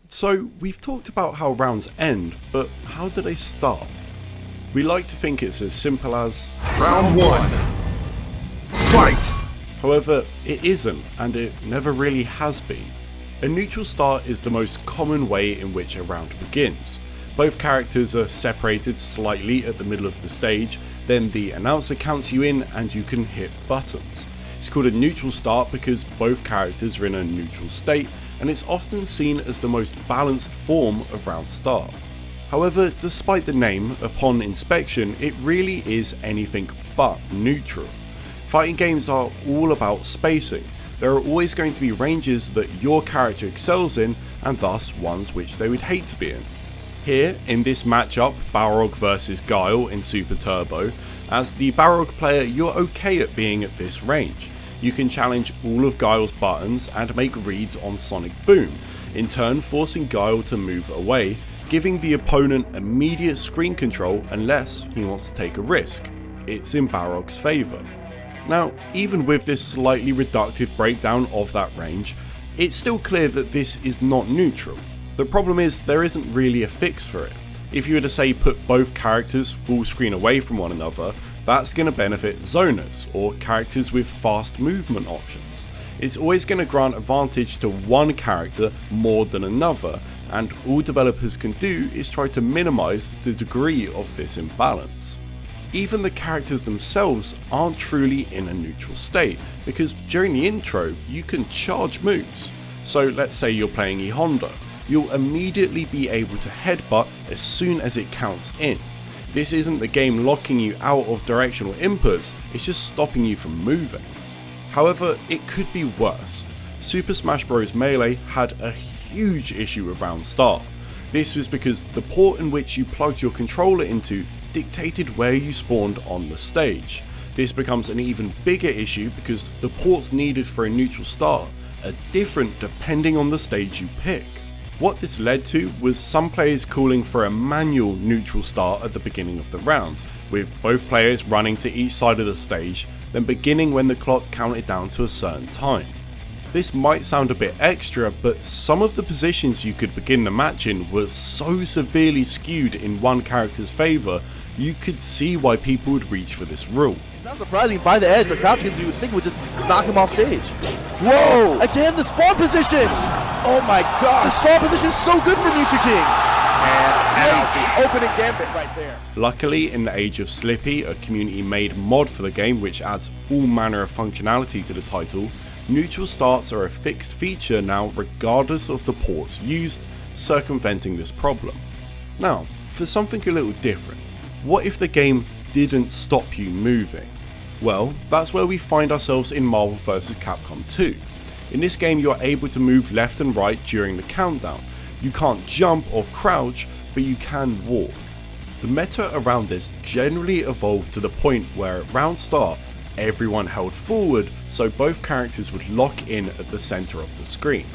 So we've talked about how rounds end, but how do they start? We like to think it's as simple as Round 1. Fight! However, it isn't, and it never really has been. A neutral start is the most common way in which a round begins. Both characters are separated slightly at the middle of the stage, then the announcer counts you in and you can hit buttons. It's called a neutral start because both characters are in a neutral state, and it's often seen as the most balanced form of round start. However, despite the name, upon inspection it really is anything but neutral. Fighting games are all about spacing. There are always going to be ranges that your character excels in, and thus ones which they would hate to be in. Here, in this matchup, Balrog vs Guile in Super Turbo, as the Balrog player you're okay at being at this range. You can challenge all of Guile's buttons and make reads on Sonic Boom, in turn forcing Guile to move away, giving the opponent immediate screen control unless he wants to take a risk. It's in Balrog's favour. Now, even with this slightly reductive breakdown of that range, it's still clear that this is not neutral. The problem is there isn't really a fix for it. If you were to say put both characters full screen away from one another, that's going to benefit zoners, or characters with fast movement options. It's always going to grant advantage to one character more than another, and all developers can do is try to minimise the degree of this imbalance. Even the characters themselves aren't truly in a neutral state, because during the intro you can charge moves. So let's say you're playing E Honda, you'll immediately be able to headbutt as soon as it counts in. This isn't the game locking you out of directional inputs, it's just stopping you from moving. However, it could be worse. Super Smash Bros. Melee had a huge issue with round start. This was because the port in which you plugged your controller into dictated where you spawned on the stage. This becomes an even bigger issue because the ports needed for a neutral start are different depending on the stage you pick. What this led to was some players calling for a manual neutral start at the beginning of the round, with both players running to each side of the stage, then beginning when the clock counted down to a certain time. This might sound a bit extra, but some of the positions you could begin the match in were so severely skewed in one character's favour, you could see why people would reach for this rule. It's not surprising, by the edge, the crouch kins you would think would just knock him off stage. Whoa! Again, the spawn position! Oh my god! The spawn position is so good for Mewtwo King! And opening gambit right there. Luckily, in the age of Slippy, a community-made mod for the game which adds all manner of functionality to the title, neutral starts are a fixed feature now regardless of the ports used, circumventing this problem. Now, for something a little different, what if the game didn't stop you moving? Well, that's where we find ourselves in Marvel vs Capcom 2. In this game you are able to move left and right during the countdown. You can't jump or crouch, but you can walk. The meta around this generally evolved to the point where at round start, everyone held forward so both characters would lock in at the centre of the screen.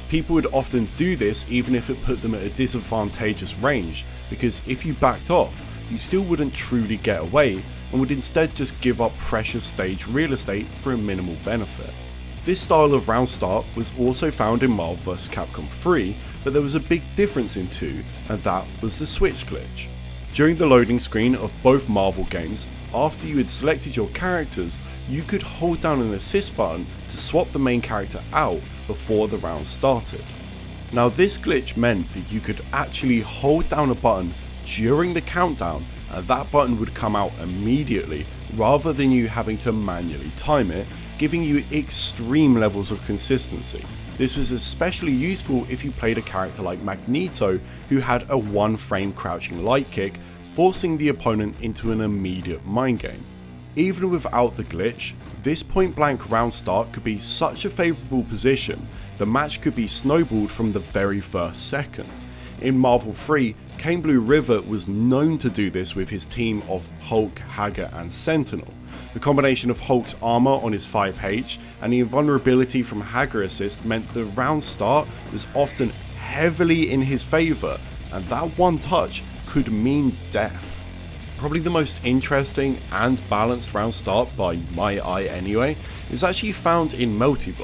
People would often do this even if it put them at a disadvantageous range, because if you backed off, you still wouldn't truly get away and would instead just give up precious stage real estate for a minimal benefit. This style of round start was also found in Marvel vs Capcom 3, but there was a big difference in 2, and that was the switch glitch. During the loading screen of both Marvel games, after you had selected your characters, you could hold down an assist button to swap the main character out before the round started. Now this glitch meant that you could actually hold down a button during the countdown and that button would come out immediately rather than you having to manually time it, giving you extreme levels of consistency. This was especially useful if you played a character like Magneto, who had a 1 frame crouching light kick, forcing the opponent into an immediate mind game. Even without the glitch, this point blank round start could be such a favourable position, the match could be snowballed from the very first second. In Marvel 3, Kane Blue River was known to do this with his team of Hulk, Hager and Sentinel. The combination of Hulk's armour on his 5H and the invulnerability from Hager assist meant the round start was often heavily in his favour, and that one touch could mean death. Probably the most interesting and balanced round start, by my eye anyway, is actually found in Melty.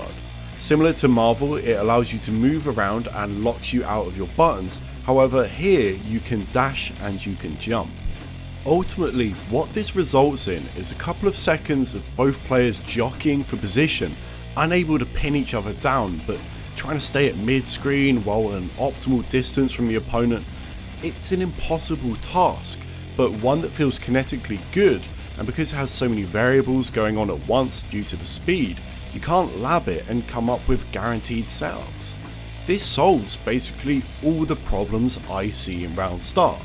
Similar to Marvel, it allows you to move around and locks you out of your buttons. However, here you can dash and you can jump. Ultimately, what this results in is a couple of seconds of both players jockeying for position, unable to pin each other down, but trying to stay at mid-screen while at an optimal distance from the opponent. It's an impossible task, but one that feels kinetically good, and because it has so many variables going on at once due to the speed, you can't lab it and come up with guaranteed setups. This solves basically all the problems I see in round start.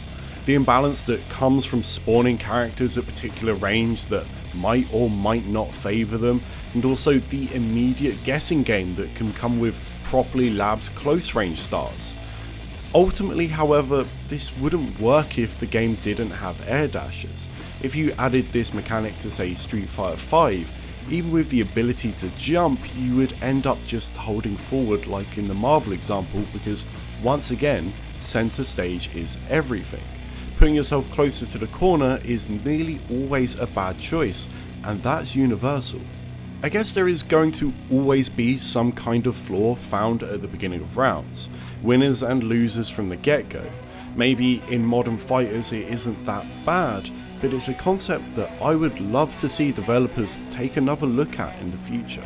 The imbalance that comes from spawning characters at particular range that might or might not favour them, and also the immediate guessing game that can come with properly labbed close range starts. Ultimately, however, this wouldn't work if the game didn't have air dashes. If you added this mechanic to say Street Fighter V, even with the ability to jump, you would end up just holding forward like in the Marvel example, because once again, center stage is everything. Putting yourself closer to the corner is nearly always a bad choice, and that's universal. I guess there is going to always be some kind of flaw found at the beginning of rounds, winners and losers from the get-go. Maybe in modern fighters it isn't that bad, but it's a concept that I would love to see developers take another look at in the future.